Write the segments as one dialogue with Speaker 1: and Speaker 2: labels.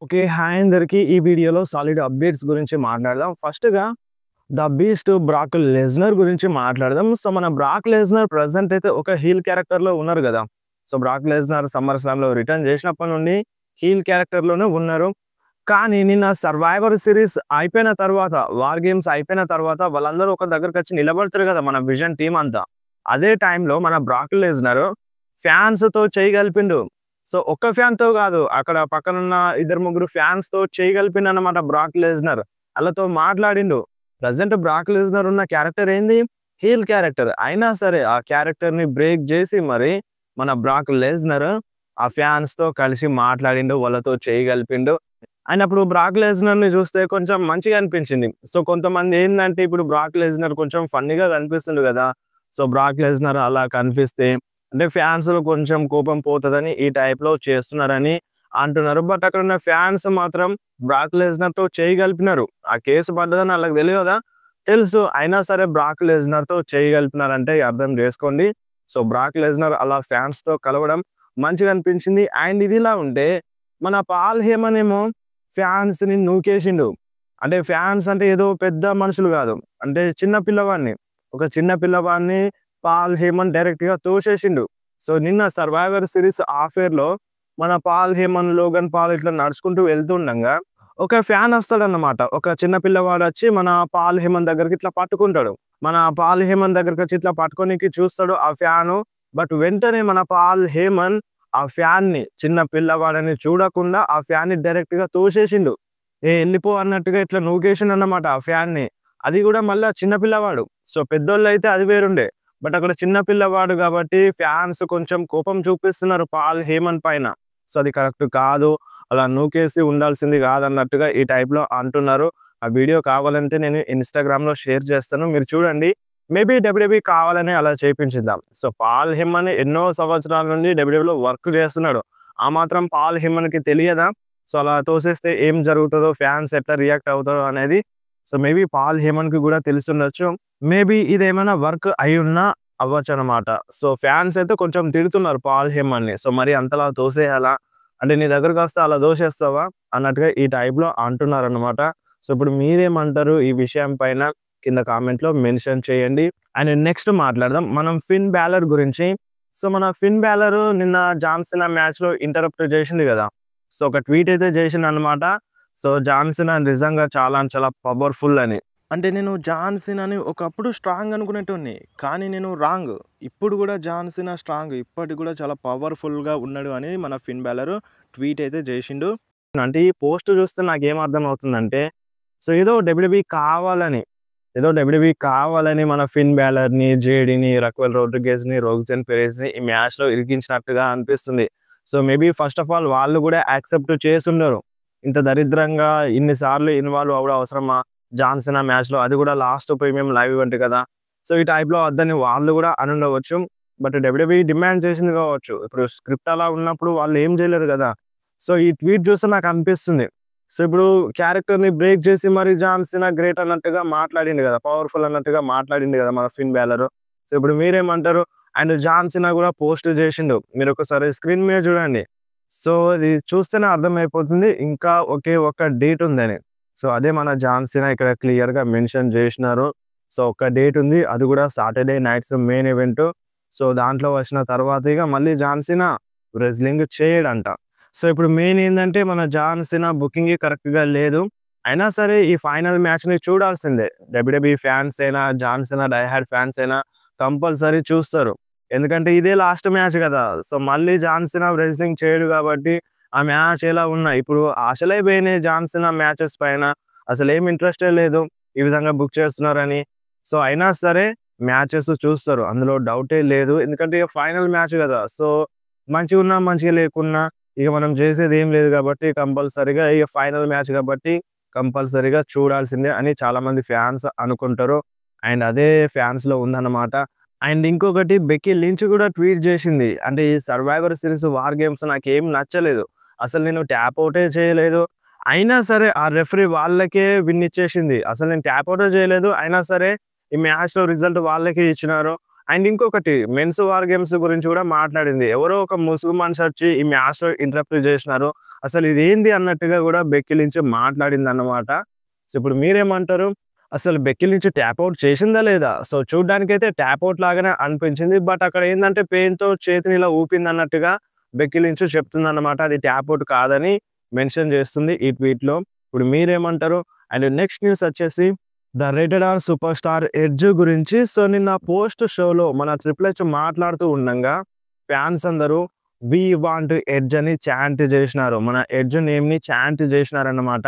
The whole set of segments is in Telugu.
Speaker 1: ఓకే. హాయ్ అందరికి. ఈ వీడియోలో సాలిడ్ అప్డేట్స్ గురించి మాట్లాడదాం. ఫస్ట్‌గా 'ద బీస్ట్' బ్రాక్ లెస్నర్ గురించి మాట్లాడదాం. సో, మన బ్రాక్ లెస్నర్ ప్రెజెంట్ అయితే ఒక హీల్ క్యారెక్టర్‌లో ఉన్నారు గదా! సో, బ్రాక్ లెస్నర్ సమ్మర్ స్లామ్‌లో రిటర్న్ చేసినప్పటి నుండి హీల్ క్యారెక్టర్‌లోనే ఉన్నారు. కానీ నిన్న సర్వైవర్ సిరీస్ అయిపోయిన తర్వాత, వార్ గేమ్స్ అయిపోయిన తర్వాత వాళ్ళందరూ ఒక దగ్గరకొచ్చి నిలబడతారు గదా! మన విజన్ టీమ్ అంతా. అదే టైంలో మన బ్రాక్ లెస్నర్ ఫ్యాన్స్‌తో చెయ్యి కలిపిండు. సో, ఒక్క ఫ్యాన్‌తో గాదు. అక్కడ పక్కనున్న ఇద్దరు, ముగ్గురు ఫ్యాన్స్‌తో చెయ్యి కలిపిండన్నమాట బ్రాక్ లెస్నర్. ఆళ్ళతో మాట్లాడిండు. ప్రెజెంట్ బ్రాక్ లెస్నర్ ఉన్న క్యారెక్టర్ ఏంది? Heel character. అయినా సరే ఆ క్యారెక్టర్‌ని బ్రేక్ జేసి మరి మన బ్రాక్ లెస్నర్ ఆ ఫ్యాన్స్‌తో కలిసి మాట్లాడిండు. వాళ్ళతో చెయ్యి కలిపిండు. అయినప్పుడు బ్రాక్ లెస్నర్‌ని చూస్తే కొంచెం మంచిగా అనిపించింది. సో, కొంతమంది ఏందంటే ఇప్పుడు బ్రాక్ లెస్నర్ కొంచెం ఫన్నీగా కనిపిస్తుండు గదా! సో, బ్రాక్ లెస్నర్ అలా కనిపిస్తే అంటే ఫ్యాన్స్‌లో కొంచెం కోపం పోతదని ఈ టైప్‌లో చేస్తున్నారని అంటున్నారు. బట్ అక్కడున్న ఫ్యాన్స్ మాత్రం బ్రాక్ లెస్నర్‌తో చెయ్యి కలిపినారు. ఆ కేసు పడ్డదని ఆళ్ళకి తెలవదా? తెలుసు. అయినా సరే బ్రాక్ లెస్నర్‌తో చెయ్యి కలిపినారంటే అర్థం జేసుకోండి. సో, బ్రాక్ లెస్నర్ అలా ఫ్యాన్స్‌తో కలవడం మంచిగా అనిపించింది. అండ్ ఇదిలా ఉంటే మన పాల్ హేమన్ ఏమో ఫ్యాన్స్‌ని నూకేసిండు. అంటే ఫ్యాన్స్ అంటే ఏదో పెద్ద మనుషులు గాదు. అంటే చిన్న పిల్లవాడిని. ఒక చిన్న పిల్లవాడిని పాల్ హేమన్ డైరెక్ట్‌గా తోసేసిండు. సో, నిన్న సర్వైవర్ సిరీస్ ఆఫేర్‌లో మన పాల్ హేమన్, లోగన్ పాల్ ఇట్లా నడుచుకుంటూ వెళ్తుండంగా ఒక ఫ్యాన్ వస్తాడన్నమాట. ఒక చిన్న పిల్లవాడొచ్చి మన పాల్ హేమన్ దగ్గరికి ఇట్లా పట్టుకుంటాడు. మన పాల్ హేమన్ దగ్గరకొచ్చి ఇట్లా పట్టుకోనికి చూస్తాడు ఆ ఫ్యాను. బట్ వెంటనే మన పాల్ హేమన్ ఆ ఫ్యాన్‌ని చిన్న పిల్లవాడని చూడకుండా ఆ ఫ్యాన్‌ని డైరెక్ట్‌గా తోసేసిండు. ఎళ్ళిపో అన్నట్టుగా ఇట్లా నూకేసిండన్నమాట ఆ ఫ్యాన్‌ని. అది గూడా మళ్ళా చిన్న పిల్లవాడు. సో, పెద్దోళ్ళైతే అది వేరుండే. బట్ అక్కడ చిన్న పిల్లవాడు గాబట్టి ఫ్యాన్స్ కొంచెం కోపం చూపిస్తున్నారు పాల్ హేమన్ పైన. సో, అది కరెక్ట్ కాదు. అలా నూకేసి ఉండాల్సింది గాదన్నట్టుగా ఈ టైప్‌లో అంటున్నారు. ఆ వీడియో కావాలంటే నేను ఇన్‌స్టాగ్రామ్‌లో షేర్ చేస్తాను. మీరు చూడండి. మేబీ డబ్ల్యూడబ్ల్యూఈ కావాలనే అలా చేపించిద్దాం. సో, పాల్ హేమన్ ఎన్నో సంవత్సరాల నుండి డబ్ల్యూడబ్ల్యూఈలో వర్క్ చేస్తున్నాడు. ఆ మాత్రం పాల్ హేమన్‌కి తెలియదా? సో, అలా తోసేస్తే ఏం జరుగుతదో, ఫ్యాన్స్ ఎట్లా రియాక్ట్ అవుతారో అనేది. సో, మేబీ పాల్ హేమన్‌కి గూడా తెలిసుండొచ్చు. మేబీ ఇదేమైనా వర్క్ అయ్యున్నా అవ్వచ్చనమాట. సో, ఫ్యాన్స్ అయితే కొంచెం తిడుతున్నారు పాల్ హేమన్‌ని. సో, మరి అంతలా తోసేయాలా? అంటే నీ దగ్గరకొస్తే అలా దోసేస్తావా? అన్నట్టుగా ఈ టైప్‌లో అంటున్నారనమాట. సో, ఇప్పుడు మీరేమంటారు ఈ విషయం పైన? కింద కామెంట్‌లో మెన్షన్ చేయండి. అండ్ నెక్స్ట్ మాట్లాడదాం. మనం ఫిన్ బాలర్ గురించి. సో, మన ఫిన్ బాలర్ నిన్న జాన్ సీనా మ్యాచ్‌లో ఇంటరప్ట్ చేసిండు గదా! సో, ఒక ట్వీట్ అయితే చేసిండనమాట. సో, జాన్ సీనా నిజంగా చాలా చాలా పవర్‌ఫుల్ అని.
Speaker 2: అంటే నేను జాన్ సీనాని ఒకప్పుడు స్ట్రాంగ్ అనుకునేటోడిని. కానీ నేను రాంగ్. ఇప్పుడు గూడా జాన్ సీనా స్ట్రాంగ్. ఇప్పటికి గూడా చాలా పవర్‌ఫుల్‌గా ఉన్నాడు అని మన ఫిన్ బాలర్ ట్వీట్ అయితే జేషిండు.
Speaker 1: అంటే ఈ పోస్ట్ చూస్తే నాకేం అర్థమవుతుందంటే, సో, ఏదో డబ్ల్యూడబ్ల్యూఈ కావాలని, ఏదో డబ్ల్యూడబ్ల్యూఈ కావాలని మన ఫిన్ బాలర్‌ని, జేడీని, రక్వెల్ రోడ్రిగేజ్‌ని, రోగ్జన్ పెరెజ్‌ని ఈ మ్యాచ్‌లో ఇరికించినట్టుగా అనిపిస్తుంది. So, maybe first of all వాళ్ళు గూడా యాక్సెప్ట్ చేసుండరు. ఇంత దరిద్రంగా ఇన్ని సార్లు ఇన్వాల్వ్ అవ్వడం అవసరమా? జాన్ సీనా మ్యాచ్‌లో అది గూడా లాస్ట్ ప్రీమియం లైవ్ ఈవెంట్ కదా! సో, ఈ టైప్‌లో వద్దని వాళ్ళు గూడా అనుండవచ్చు. బట్ డబ్ల్యూడబ్ల్యూఈ డిమాండ్ చేసింది కావచ్చు. ఇప్పుడు స్క్రిప్ట్ అలా ఉన్నప్పుడు వాళ్ళు ఏం చేయలేరు గదా! సో, ఈ ట్వీట్ చూస్తే నాకనిపిస్తుంది. సో, ఇప్పుడు క్యారెక్టర్‌ని బ్రేక్ చేసి మరి జాన్ సీనా గ్రేట్ అన్నట్టుగా మాట్లాడిండు గదా! పవర్‌ఫుల్ అన్నట్టుగా మాట్లాడిండు గదా! మన ఫిన్ బాలర్. సో, ఇప్పుడు మీరేమంటారు? అండ్ జాన్ సీనా గూడా పోస్ట్ చేసిండు. మీరొకసారి స్క్రీన్ మీద చూడండి. సో, ఇది చూస్తేనే అర్థమైపోతుంది ఇంకా ఒకే ఒక్క డేట్ ఉందని. సో, అదే మన జాన్ సీనా ఇక్కడ క్లియర్‌గా మెన్షన్ చేసినారు. సో, ఒక డేట్ ఉంది. అది గూడా Saturday nights main event. So, దాంట్లో వచ్చిన తర్వాత ఇగ మళ్ళీ జాన్ సీనా రెజ్లింగ్ చేయడంట. సో, ఇప్పుడు మెయిన్ ఏందంటే మన జాన్ సీనా బుకింగే కరెక్ట్‌గా లేదు. అయినా సరే ఈ ఫైనల్ మ్యాచ్‌ని చూడాల్సిందే. డబ్ల్యూడబ్ల్యూఈ ఫ్యాన్స్ అయినా, John Cena die hard fans అయినా కంపల్సరీ చూస్తారు. ఎందుకంటే ఇదే లాస్ట్ మ్యాచ్ గదా! సో, మళ్ళీ జాన్ సీనా రెజ్లింగ్ చేయడు గాబట్టి ఆ మ్యాచ్ ఎలా ఉన్నా ఇప్పుడు ఆశలే పోయినాయి జాన్ సీనా మ్యాచెస్ పైన. అసలేం ఇంట్రెస్టే లేదు. ఈ విధంగా బుక్ చేస్తున్నారని. సో, అయినా సరే మ్యాచెస్ చూస్తారు. అందులో డౌటే లేదు. ఎందుకంటే ఇగ ఫైనల్ మ్యాచ్ గదా! సో, మంచిగున్నా, మంచిగా లేకున్నా ఇక మనం చేసేదేం లేదు గాబట్టి కంపల్సరీగా ఇగ ఫైనల్ మ్యాచ్ గాబట్టి కంపల్సరీగా చూడాల్సిందే అని చాలామంది ఫ్యాన్స్ అనుకుంటారు. అండ్ అదే ఫ్యాన్స్‌లో ఉందన్నమాట. అండ్ ఇంకొకటి బెక్కీ లించ్ గూడా ట్వీట్ జేసింది. అంటే ఈ సర్వైవర్ సీరీస్ వార్ గేమ్స్ నాకేం నచ్చలేదు. అసలు నేను ట్యాప్ ఔటే చేయలేదు. అయినా సరే ఆ రెఫరీ వాళ్ళకే విన్ ఇచ్చేసింది. అసలు నేను ట్యాప్ ఔటే చేయలేదు. అయినా సరే ఈ మ్యాచ్‌లో రిజల్ట్ వాళ్ళకే ఇచ్చినారు. అండ్ ఇంకొకటి మెన్స్ వార్ గేమ్స్ గురించి కూడా మాట్లాడింది. ఎవరో ఒక ముసుగు మనిషి వచ్చి ఈ మ్యాచ్‌లో ఇంటరప్ట్ చేసినారు. అసలు ఇదేంది అన్నట్టుగా కూడా బెక్కీ లించ్ మాట్లాడిందన్నమాట. సో, ఇప్పుడు మీరేమంటారు? అసలు బెక్కీ లించ్ ట్యాప్ ఔట్ చేసిందా లేదా? సో, చూడ్డానికైతే ట్యాప్ ఔట్ లాగానే అనిపించింది. బట్ అక్కడ ఏందంటే పెయిన్‌తో చేతిని ఇలా ఊపిందన్నట్టుగా బెక్కీ లించ్ చెప్తుందన్నమాట. అది ట్యాప్ ఔట్ కాదని మెన్షన్ చేస్తుంది ఈ ట్వీట్‌లో. ఇప్పుడు మీరేమంటారు? అండ్ నెక్స్ట్ న్యూస్ వచ్చేసి the rated R superstar Edge గురించి. సో, నిన్న పోస్ట్ షోలో మన ట్రిపుల్ హెచ్ మాట్లాడుతూ ఉండంగా ఫ్యాన్స్ అందరూ వి వాంట్ ఎడ్జ్ అని చాంట్ చేసినారు. మన ఎడ్జ్ నేమ్‌ని చాంట్ చేసినారన్నమాట.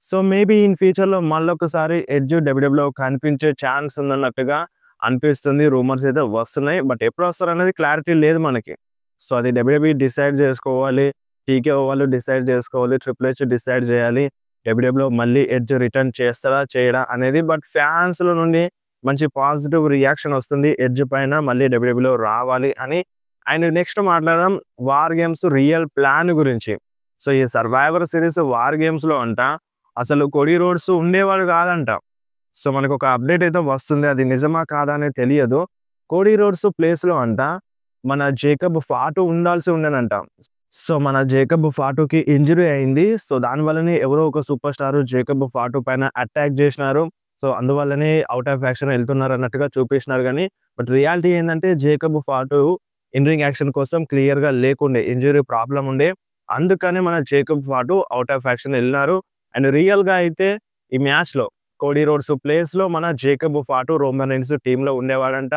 Speaker 1: సో, మేబీ ఇన్ ఫ్యూచర్‌లో మళ్ళొకసారి ఎడ్జ్ డబ్ల్యూడబ్ల్యూలో కనిపించే ఛాన్స్ ఉందన్నట్టుగా అనిపిస్తుంది. రూమర్స్ అయితే వస్తున్నాయి. బట్ ఎప్పుడొస్తారనేది క్లారిటీ లేదు మనకి. సో, అది డబ్ల్యూడబ్ల్యూఈ డిసైడ్ చేసుకోవాలి. టీకేఓ వాళ్ళు డిసైడ్ చేసుకోవాలి. ట్రిపుల్ హెచ్ డిసైడ్ చేయాలి. డబ్ల్యూడబ్ల్యూలో మళ్ళీ ఎడ్జ్ రిటర్న్ చేస్తాడా? చేయడా? అనేది. బట్ ఫ్యాన్స్‌లో నుండి మంచి పాజిటివ్ రియాక్షన్ వస్తుంది. ఎడ్జ్ పైన మళ్ళీ డబ్ల్యూడబ్ల్యూలో రావాలి అని. అండ్ నెక్స్ట్ మాట్లాడదాం వార్ గేమ్స్ రియల్ ప్లాన్ గురించి. సో, ఈ సర్వైవర్ సిరీస్ వార్ గేమ్స్‌లో అంట అసలు కోడీ రోడ్స్ ఉండేవాడు కాదంట. సో, మనకొక అప్డేట్ అయితే వస్తుంది. అది నిజమా కాదా అనేది తెలియదు. కోడీ రోడ్స్ ప్లేస్‌లో అంట మన జేకబ్ ఫాటు ఉండాల్సి ఉండేనంట. సో, మన జేకబ్ ఫాటుకి ఇంజరీ అయింది. సో, దానివల్లనే ఎవరో ఒక సూపర్ స్టార్ జేకబ్ ఫాటు పైన అటాక్ చేసినారు. సో, అందువల్లనే ఔట్ ఆఫ్ యాక్షన్ వెళ్తున్నారు అన్నట్టుగా చూపించినారు గానీ, బట్ రియాలిటీ ఏందంటే Jacob Fatu in ring action కోసం క్లియర్‌గా లేకుండే. ఇంజరీ ప్రాబ్లమ్ ఉండే. అందుకనే మన Jacob Fatu out of action ఎళ్ళినారు. అండ్ రియల్‌గా అయితే ఈ మ్యాచ్‌లో కోడీ రోడ్స్ ప్లేస్‌లో మన జేకబ్ ఫాటు రోమన్ రైన్స్ టీమ్‌లో ఉండేవాడంట.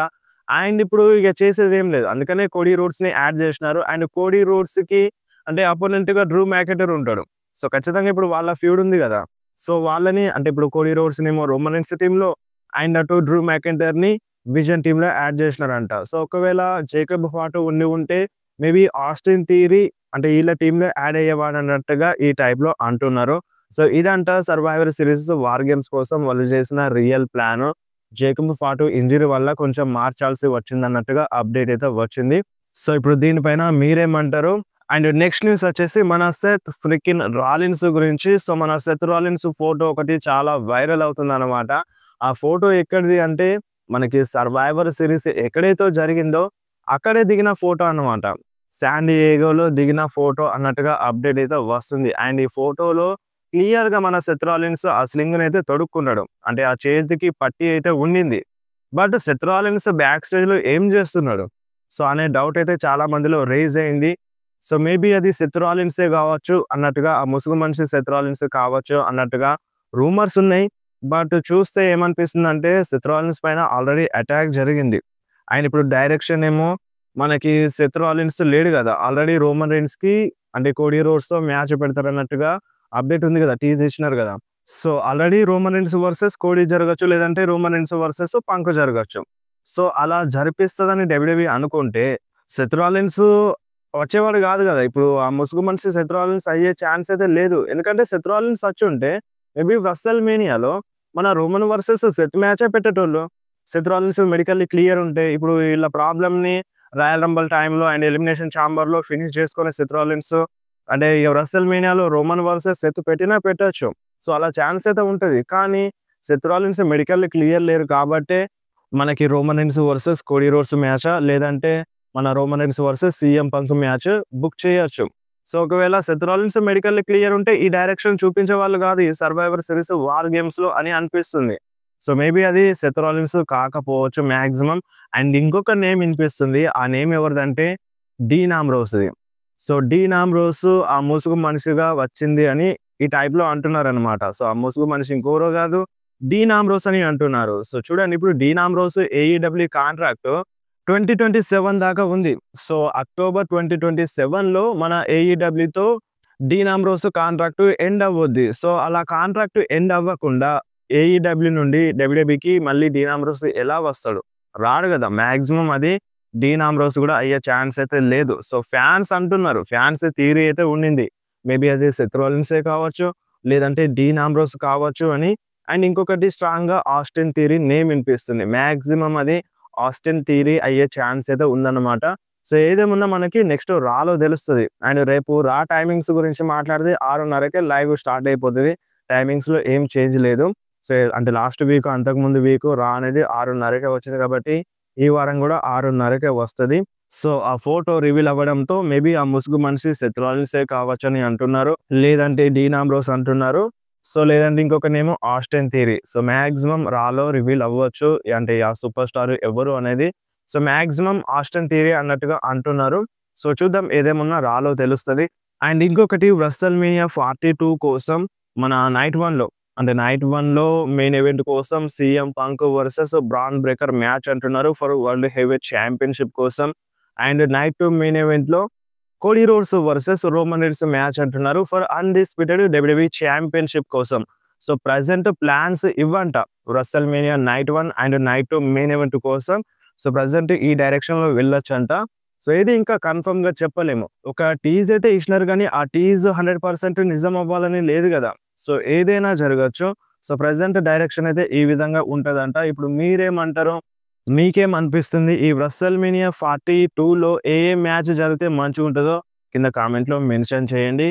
Speaker 1: అండ్ ఇప్పుడు ఇక చేసేదేం లేదు. అందుకనే కోడీ రోడ్స్‌ని యాడ్ చేసినారు. అండ్ కోడీ రోడ్స్‌కి అంటే అపోనెంట్‌గా డ్రూ మ్యాకెంటైర్ ఉంటాడు. సో, ఖచ్చితంగా ఇప్పుడు వాళ్ళ ఫ్యూడ్ ఉంది కదా! సో, వాళ్ళని అంటే ఇప్పుడు కోడీ రోడ్స్‌నేమో రోమన్ రైన్స్ టీమ్‌లో అండ్ అటు డ్రూ మ్యాకెంటైర్‌ని విజన్ టీమ్‌లో యాడ్ చేసినారంట. సో, ఒకవేళ జేకబ్ ఫాటు ఉండి ఉంటే మేబీ ఆస్టిన్ థియరీ అంటే వీళ్ళ టీమ్‌లో యాడ్ అయ్యేవాడన్నట్టుగా ఈ టైప్‌లో అంటున్నారు. సో, ఇదంట సర్వైవర్ సిరీస్ వార్ గేమ్స్ కోసం వాళ్ళు చేసిన real plan. Jacob Fatu injury వల్ల కొంచెం మార్చాల్సి వచ్చిందన్నట్టుగా అప్డేట్ అయితే వచ్చింది. సో, ఇప్పుడు దీనిపైన మీరేమంటారు? అండ్ నెక్స్ట్ న్యూస్ వచ్చేసి మన సెత్ ఫ్రికిన్ రాలిన్స్ గురించి. సో, మన సెత్ రాలిన్స్ ఫోటో ఒకటి చాలా వైరల్ అవుతుందన్నమాట. ఆ ఫోటో ఎక్కడిది అంటే మనకి సర్వైవర్ సిరీస్ ఎక్కడైతే జరిగిందో అక్కడే దిగిన ఫోటో అన్నమాట. శాన్ డియేగోలో దిగిన ఫోటో అన్నట్టుగా అప్డేట్ అయితే వస్తుంది. అండ్ ఈ ఫోటోలో క్లియర్‌గా మన సెత్ రాలిన్స్ ఆ స్లింగ్‌నైతే తొడుక్కున్నాడు. అంటే ఆ చేతికి పట్టీ అయితే ఉండింది. బట్ సెత్ రాలిన్స్ బ్యాక్ స్టేజ్‌లో ఏం చేస్తున్నాడు? సో, అనే డౌట్ అయితే చాలా మందిలో రైజ్ అయింది. సో, మేబీ అది సెత్ రాలిన్సే కావచ్చు అన్నట్టుగా ఆ ముసుగు మనిషి సెత్ రాలిన్స్ కావచ్చు అన్నట్టుగా రూమర్స్ ఉన్నాయి. బట్ చూస్తే ఏమనిపిస్తుందంటే సెత్ రాలిన్స్ పైన ఆల్రెడీ అటాక్ జరిగింది. ఆయన ఇప్పుడు డైరెక్షన్ ఏమో మనకి సెత్ రాలిన్స్ లేడు కదా! ఆల్రెడీ రోమన్ రైన్స్‌కి అంటే కోడీ రోడ్స్‌తో మ్యాచ్ పెడతారన్నట్టుగా అప్డేట్ ఉంది కదా! టీజ్ ఇచ్చినారు కదా! So, already Roman Reigns versus Cody జరగొచ్చు. లేదంటే రోమన్ రైన్స్ వర్సెస్ పంక్ జరగొచ్చు. సో, అలా జరిపిస్తదని డబ్ల్యూడబ్ల్యూఈ అనుకుంటే సెత్ రాలిన్స్ వచ్చేవాడు కాదు కదా! ఇప్పుడు ఆ ముసుగు మనిషి సెత్ రాలిన్స్ అయ్యే ఛాన్స్ అయితే లేదు. ఎందుకంటే సెత్ రాలిన్స్ వచ్చుంటే మేబీ రెస్సల్ మేనియాలో మన రోమన్ వర్సెస్ సెత్ మ్యాచే పెట్టేటోళ్ళు. సెత్ రాలిన్స్ మెడికల్లీ క్లియర్ ఉంటే ఇప్పుడు వీళ్ళ ప్రాబ్లమ్‌ని రాయల్ రంబుల్ టైమ్‌లో అండ్ ఎలిమినేషన్ ఛాంబర్‌లో ఫినిష్ చేసుకునే సెత్ రాలిన్స్ అంటే ఇగ రెస్సల్ మేనియాలో రోమన్ వర్సెస్ సెత్ పెట్టినా పెట్టొచ్చు. సో, అలా ఛాన్స్ అయితే ఉంటది. కానీ సెత్ రాలిన్స్ మెడికల్లీ క్లియర్ లేరు కాబట్టే మనకి Roman Reigns versus Cody Rhodes మ్యాచా లేదంటే మన Roman Reigns versus CM Punk match book చేయొచ్చు. సో, ఒకవేళ సెత్ రాలిన్స్ మెడికల్లీ క్లియర్ ఉంటే ఈ డైరెక్షన్ చూపించేవాళ్ళు కాదు ఈ సర్వైవర్ సిరీస్ వార్ గేమ్స్‌లో అని అనిపిస్తుంది. సో, మేబీ అది సెత్ రాలిన్స్ కాకపోవచ్చు మాక్సిమం. అండ్ ఇంకొక నేమ్ వినిపిస్తుంది. ఆ నేమ్ ఎవరిదంటే డీన్ ఆంబ్రోస్‌ది. సో, డీన్ ఆంబ్రోస్ ఆ ముసుగు మనిషిగా వచ్చింది అని ఈ టైప్‌లో అంటున్నారనమాట. సో, ఆ ముసుగు మనిషి ఇంకెవరో కాదు డీన్ ఆంబ్రోస్ అని అంటున్నారు. సో, చూడండి ఇప్పుడు డీన్ ఆంబ్రోస్ ఏఈడబ్ల్యూ కాంట్రాక్ట్ 2027 దాకా ఉంది. సో, అక్టోబర్ 2027లో మన ఏఈడబ్ల్యూతో డీన్ ఆంబ్రోస్ కాంట్రాక్ట్ ఎండ్ అవ్వుద్ది. సో, అలా కాంట్రాక్ట్ ఎండ్ అవ్వకుండా ఏఈడబ్ల్యూ నుండి డబ్ల్యూడబ్ల్యూకి మళ్ళీ డీన్ ఆంబ్రోస్ ఎలా వస్తాడు? రాడు కదా! మాక్సిమం అది డీన్ ఆంబ్రోస్ కూడా అయ్యే ఛాన్స్ అయితే లేదు. సో, ఫ్యాన్స్ అంటున్నారు. ఫ్యాన్స్ థియరీ అయితే ఉండింది. మేబీ అది సెత్ రాలిన్సే కావచ్చు, లేదంటే డీన్ ఆంబ్రోస్ కావచ్చు అని. అండ్ ఇంకొకటి స్ట్రాంగ్‌గా ఆస్టిన్ థియరీ నేమ్ వినిపిస్తుంది. మాక్సిమం అది ఆస్టిన్ థియరీ అయ్యే ఛాన్స్ అయితే ఉందన్నమాట. సో, ఏదేమున్నా మనకి నెక్స్ట్ రాలో తెలుస్తది. అండ్ రేపు రా టైమింగ్స్ గురించి మాట్లాడితే 6:30కే లైవ్ స్టార్ట్ అయిపోతది. టైమింగ్స్‌లో ఏం చేంజ్ లేదు. సో, అంటే లాస్ట్ వీక్ అంతకుముందు వీక్ రా అనేది 6:30కే వచ్చింది కాబట్టి ఈ వారం కూడా 6:30కే వస్తది. సో, ఆ ఫోటో రివీల్ అవ్వడంతో మేబీ ఆ ముసుగు మనిషి సెత్ రాలిన్సే కావచ్చని అంటున్నారు. లేదంటే డీన్ ఆంబ్రోస్ అంటున్నారు. సో, లేదంటే ఇంకొకనేమో ఆస్టిన్ థియరీ. సో, మాక్సిమం రాలో రివీల్ అవ్వచ్చు. అంటే ఆ సూపర్ స్టార్ ఎవరు అనేది. సో, మాక్సిమం ఆస్టిన్ థియరీ అన్నట్టుగా అంటున్నారు. సో, చూద్దాం ఏదేమున్నా రాలో తెలుస్తది. అండ్ ఇంకొకటి WrestleMania 42 కోసం మన నైట్ 1లో మెయిన్ ఈవెంట్ కోసం CM Punk versus Bron Breakker match అంటున్నారు ఫర్ వరల్డ్ హెవీవెయిట్ ఛాంపియన్‌షిప్ కోసం. అండ్ నైట్ 2 మెయిన్ ఈవెంట్‌లో Cody Rhodes versus Roman Reigns match అంటున్నారు ఫర్ అన్‌డిస్ప్యూటెడ్ WWE ఛాంపియన్‌షిప్ కోసం. సో, ప్రెజెంట్ ప్లాన్స్ ఇవ్వంట. WrestleMania night 1 and night 2 main event కోసం. సో, ప్రెజెంట్ ఈ డైరెక్షన్‌లో వెళ్ళొచ్చంట. సో, ఇది ఇంకా కన్ఫర్మ్‌గా చెప్పలేము. ఒక టీజ్ అయితే ఇచ్చినారు గానీ, ఆ టీజ్ 100% నిజం అవ్వాలని లేదు గదా! సో, ఏదైనా జరగొచ్చు. సో, ప్రెజెంట్ డైరెక్షన్ అయితే ఈ విధంగా ఉంటదంట. ఇప్పుడు మీరేమంటారు? మీకేమనిపిస్తుంది? ఈ WrestleMania 42లో ఏ మ్యాచ్ జరిగితే మంచిగుంటదో కింద కామెంట్‌లో మెన్షన్ చేయండి.